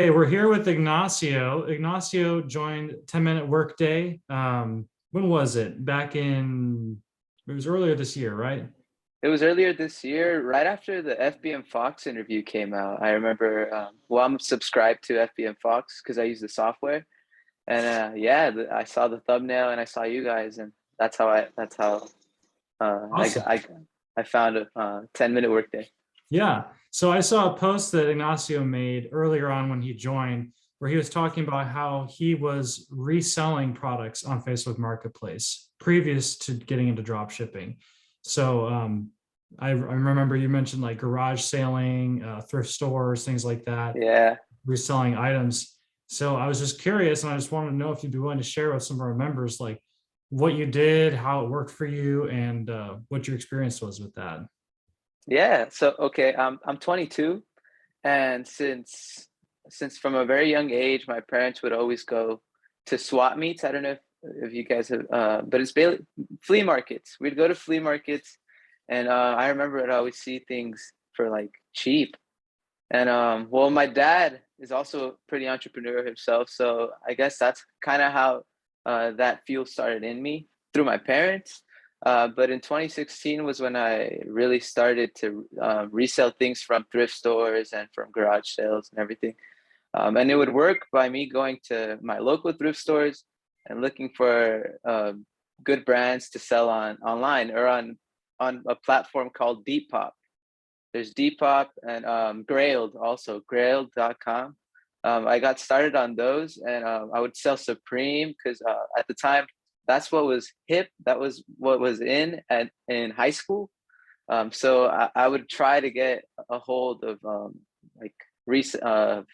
Hey, we're here with Ignacio. Ignacio joined 10-Minute Workday. When was it? It was earlier this year, right? It was earlier this year, right after the FBM Fox interview came out. I remember, I'm subscribed to FBM Fox because I use the software, and I saw the thumbnail and I saw you guys, and that's how I Awesome. I I found a 10-minute workday. Yeah. So I saw a post that Ignacio made earlier on when he joined, where he was talking about how he was reselling products on Facebook Marketplace previous to getting into drop shipping. So I remember you mentioned like garage sailing, thrift stores, things like that, Yeah. reselling items. So I was just curious, and I just wanted to know if you'd be willing to share with some of our members, like what you did, how it worked for you, and what your experience was with that. Yeah. So okay, I'm 22, and since from a very young age, my parents would always go to swap meets. I don't know if you guys have, but it's basically flea markets. We'd go to flea markets, and I remember I'd always see things for like cheap. And well, my dad is also pretty entrepreneur himself, so I guess that's kind of how that fuel started in me through my parents. But in 2016 was when I really started to resell things from thrift stores and from garage sales and everything. And it would work by me going to my local thrift stores and looking for good brands to sell on online or on a platform called Depop. There's Depop and Grailed also, grailed.com. I got started on those, and I would sell Supreme because at the time that's what was hip. That was what was in high school. So I would try to get a hold of like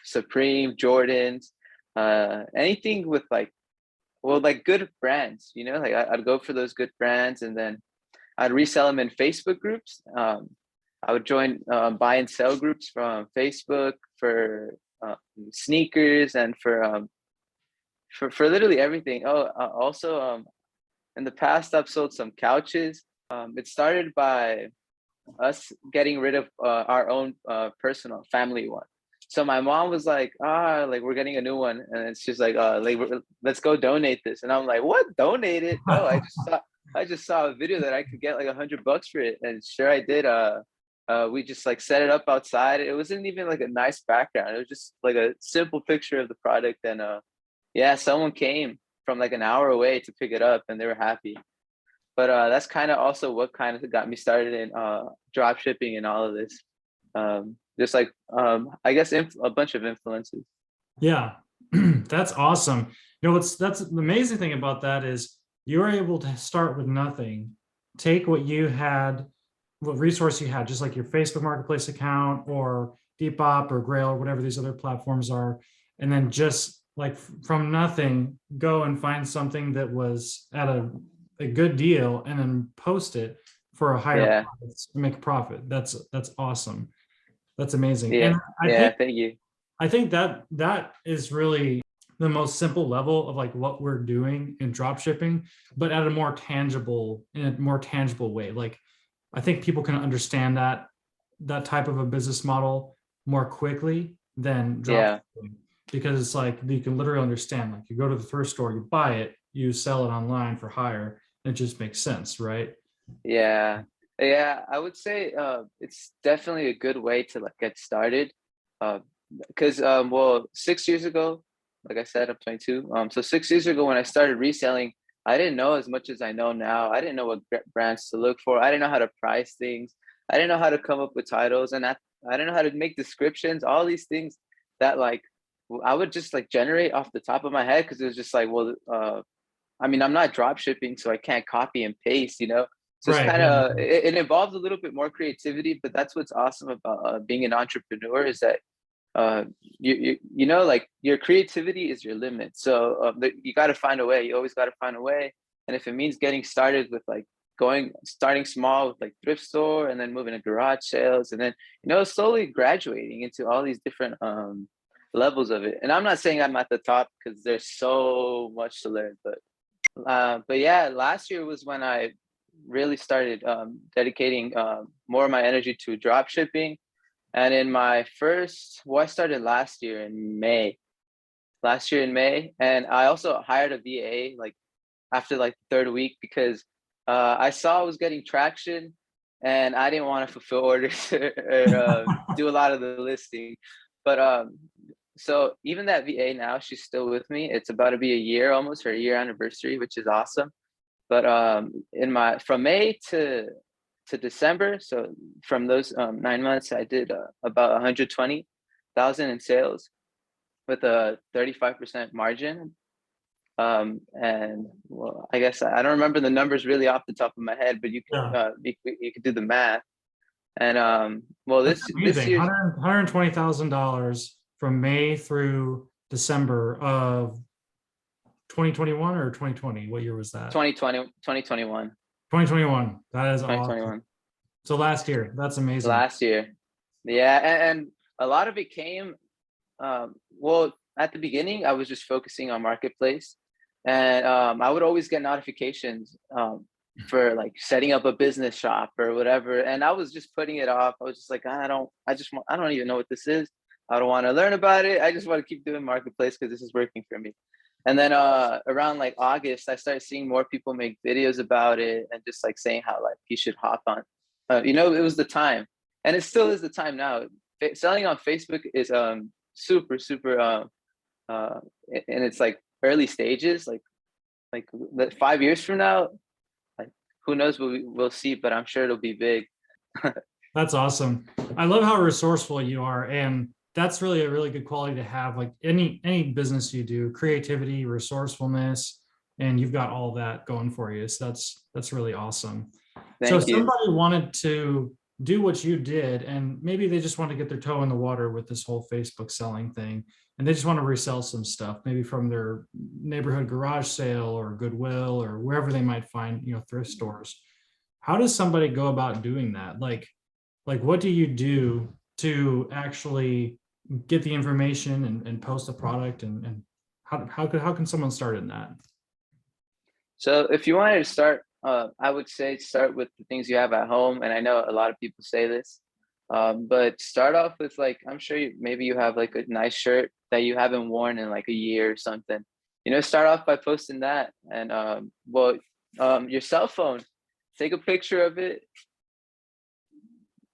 Supreme, Jordans, anything with like good brands. Like I'd go for those good brands, and then I'd resell them in Facebook groups. I would join buy and sell groups from Facebook for sneakers and for literally everything. Oh, also in the past, I've sold some couches. It started by us getting rid of our own personal family one. So my mom was like we're getting a new one, and it's just let's go donate this. And I'm like, what? Donate it? No, I just saw a video that I could get like $100 for it, and sure I did. We just like set it up outside. It wasn't even like a nice background. It was just like a simple picture of the product, and yeah, someone came from like an hour away to pick it up, and they were happy. But that's kind of also what kind of got me started in drop shipping and all of this. Just like I guess a bunch of influences. Yeah, that's awesome. That's the amazing thing about that is you were able to start with nothing, take what you had, what resource you had, just like your Facebook Marketplace account or Depop or Grail or whatever these other platforms are, and then just like from nothing, go and find something that was at a good deal and then post it for a higher Yeah, price to make a profit. That's awesome. That's amazing. yeah, And I yeah. think Thank you. I think that is really the most simple level of like what we're doing in drop shipping, but at a more tangible, in a more tangible way. Like I think people can understand that type of a business model more quickly than drop Yeah, shipping because it's like you can literally understand. Like you go to the thrift store, you buy it, you sell it online for higher, and it just makes sense, right? yeah, yeah. I would say it's definitely a good way to like get started. Uh, because well, 6 years ago, like I said, I'm 22. So 6 years ago when I started reselling, I didn't know as much as I know now. I didn't know what brands to look for. I didn't know how to price things. I didn't know how to come up with titles, and I didn't know how to make descriptions. All these things that like I would just like generate off the top of my head because it was just like, well, I mean, I'm not drop shipping, so I can't copy and paste. So it's Right. kind Yeah. of it involves a little bit more creativity, but that's what's awesome about being an entrepreneur is that like your creativity is your limit. So you got to find a way. You always got to find a way, and if it means getting started with like starting small with like thrift store, and then moving to garage sales, and then slowly graduating into all these different levels of it. And I'm not saying I'm at the top because there's so much to learn, but yeah, last year was when I really started dedicating more of my energy to drop shipping. And in my first, well, I started last year in May. Last year in May, and I also hired a VA like after like the third week because I saw I was getting traction, and I didn't want to fulfill orders or do a lot of the listing. But so even that VA now, she's still with me. It's about to be a year almost, her year anniversary, which is awesome. But in my from May to December, so from those 9 months, I did about 120,000 in sales with a 35% margin. And well, I guess I don't remember the numbers really off the top of my head, but Yeah, you could do the math. And well, that's this amazing. year's $120,000 from May through December of 2021 or 2020. What year was that? 2021, 2021. That is awesome. 2021, So last year, that's amazing. last year. Yeah, and a lot of it came. Well, at the beginning, I was just focusing on marketplace, and I would always get notifications for like setting up a business shop or whatever, and I was just putting it off. I was just like, I don't even know what this is. I don't want to learn about it. I just want to keep doing marketplace because this is working for me. And then around like August, I started seeing more people make videos about it and just like saying how like you should hop on. It was the time, and it still is the time now. Selling on Facebook is super super and it's like early stages, like 5 years from now, like who knows what we'll see, but I'm sure it'll be big. That's awesome. I love how resourceful you are, and that's really a really good quality to have. Like any business you do, creativity, resourcefulness, and you've got all that going for you. So that's really awesome. So if Thank you. somebody wanted to do what you did, and maybe they just want to get their toe in the water with this whole Facebook selling thing, and they just want to resell some stuff, maybe from their neighborhood garage sale or Goodwill or wherever they might find, thrift stores. How does somebody go about doing that? Like what do you do to actually get the information and post a product, and how can someone start in that? So if you wanted to start, I would say start with the things you have at home, and I know a lot of people say this, but start off with like, I'm sure maybe you have like a nice shirt that you haven't worn in like a year or something. Start off by posting that, and your cell phone, take a picture of it.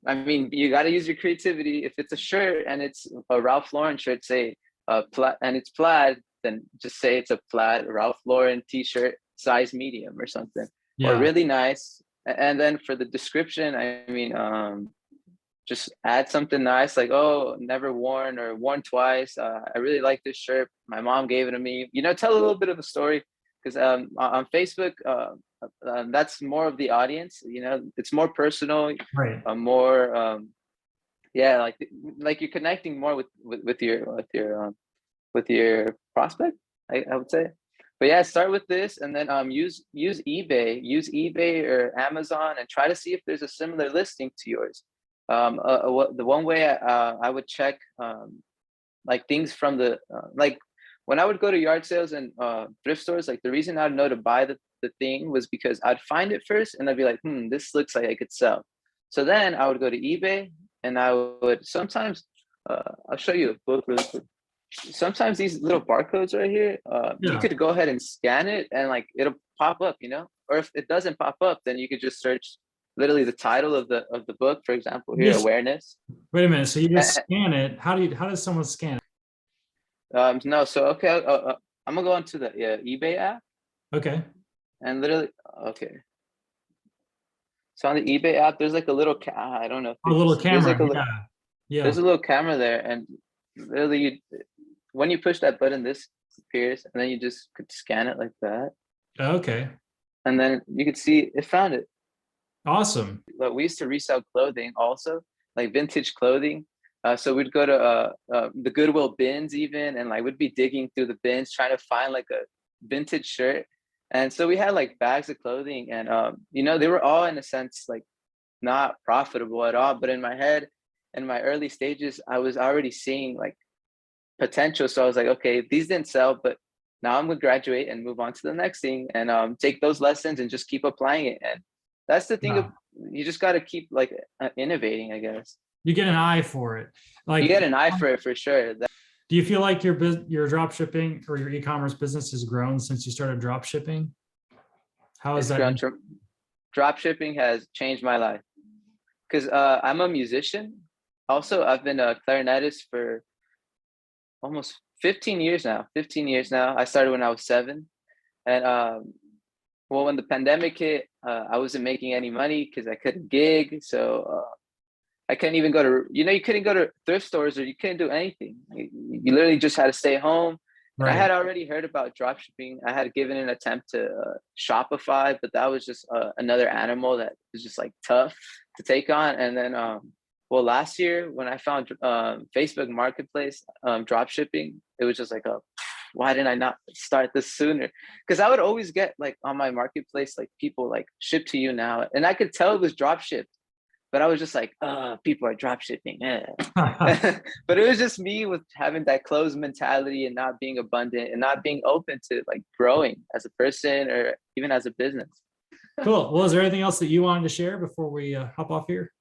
I mean, you got to use your creativity. If it's a shirt and it's a Ralph Lauren shirt, say and it's plaid, then just say it's a plaid Ralph Lauren t-shirt, size medium or something, or Yeah. really nice. And then for the description, I mean, just add something nice like, oh, never worn or worn twice. I really like this shirt. My mom gave it to me. Tell a little bit of a story, because on Facebook, that's more of the audience. It's more personal, Right. more yeah, like you're connecting more with your prospect, I would say. But yeah, start with this, and then use eBay or Amazon, and try to see if there's a similar listing to yours. The one way I would check like things from the like when I would go to yard sales and thrift stores, like the reason I'd know to buy the thing was because I'd find it first and I'd be like, this looks like I could sell. So then I would go to eBay, and I would sometimes I'll show you a book really quick. Sometimes these little barcodes right here, you Yeah. could go ahead and scan it, and like it'll pop up, or if it doesn't pop up, then you could just search literally the title of the book, for example here, Just awareness. wait a minute. So you just scan it. How does someone scan it? No, so okay, I'm gonna go into the eBay app, Okay. and literally, okay. So on the eBay app, there's like a little I don't know if A you can little see. There's like camera. Yeah. there's Yeah. a little camera there, and literally, when you push that button, this appears, and then you just could scan it like that, Okay. and then you could see it found it. Awesome. But we used to resell clothing also, like vintage clothing. So we'd go to the Goodwill bins even, and like we'd be digging through the bins trying to find like a vintage shirt. And so we had like bags of clothing, and they were all in a sense like not profitable at all. But in my head, in my early stages, I was already seeing like potential. So I was like, okay, these didn't sell, but now I'm gonna graduate and move on to the next thing, and take those lessons and just keep applying it. And that's the thing of, Yeah. you just got to keep like innovating, I guess. You get an eye for it. You Like, get an eye for it for sure. do you feel like your drop shipping or your e-commerce business has grown since you started drop shipping? How is It's that? grown. Drop shipping has changed my life because I'm a musician. Also, I've been a clarinetist for almost 15 years now. 15 years now. I started when I was 7, and well, when the pandemic hit, I wasn't making any money because I couldn't gig. So I couldn't even go to, you couldn't go to thrift stores or you couldn't do anything. You literally just had to stay home. And I Right. had already heard about drop shipping. I had given an attempt to Shopify, but that was just another animal that was just like tough to take on. And then, well, last year when I found Facebook Marketplace drop shipping, it was just like, why didn't I not start this sooner? Because I would always get like on my marketplace, like people like ship to you now, and I could tell it was drop shipped, but I was just like, people are drop shipping. Yeah. But it was just me with having that closed mentality and not being abundant and not being open to like growing as a person or even as a business. Cool. Well, is there anything else that you wanted to share before we hop off here?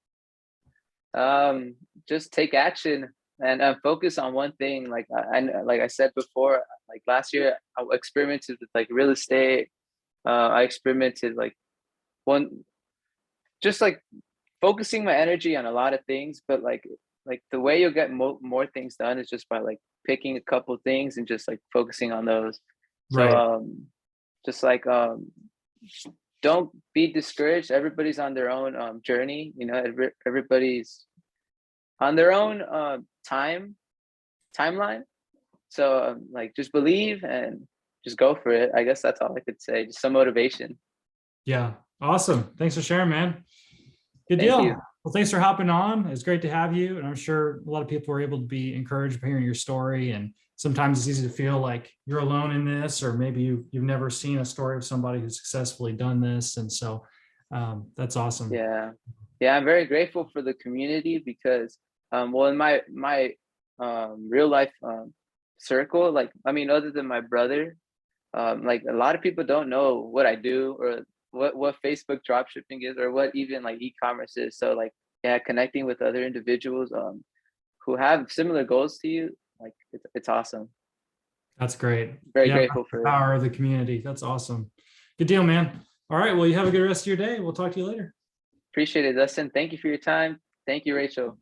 Just take action and focus on one thing. Like I said before, like last year I experimented with like real estate. I experimented like one, just like focusing my energy on a lot of things, but like the way you'll get more things done is just by like picking a couple things and just like focusing on those. So Right. just like don't be discouraged. Everybody's on their own journey. Everybody's on their own timeline. So like just believe and just go for it. I guess that's all I could say. Just some motivation. Yeah. Awesome. Thanks for sharing, man. Good Thank deal. you. Well, thanks for hopping on. It's great to have you. And I'm sure a lot of people were able to be encouraged by hearing your story. And sometimes it's easy to feel like you're alone in this, or maybe you've never seen a story of somebody who's successfully done this. And so that's awesome. Yeah. Yeah, I'm very grateful for the community because well in my real life circle, like I mean other than my brother, like a lot of people don't know what I do or what Facebook dropshipping is or what even like e-commerce is. So like yeah, connecting with other individuals who have similar goals to you, like it's awesome. That's great. Very Yeah. grateful The for it. power of the community. That's awesome. Good deal, man. All right. Well, you have a good rest of your day. We'll talk to you later. Appreciate it, Dustin. Thank you for your time. Thank you, Rachel.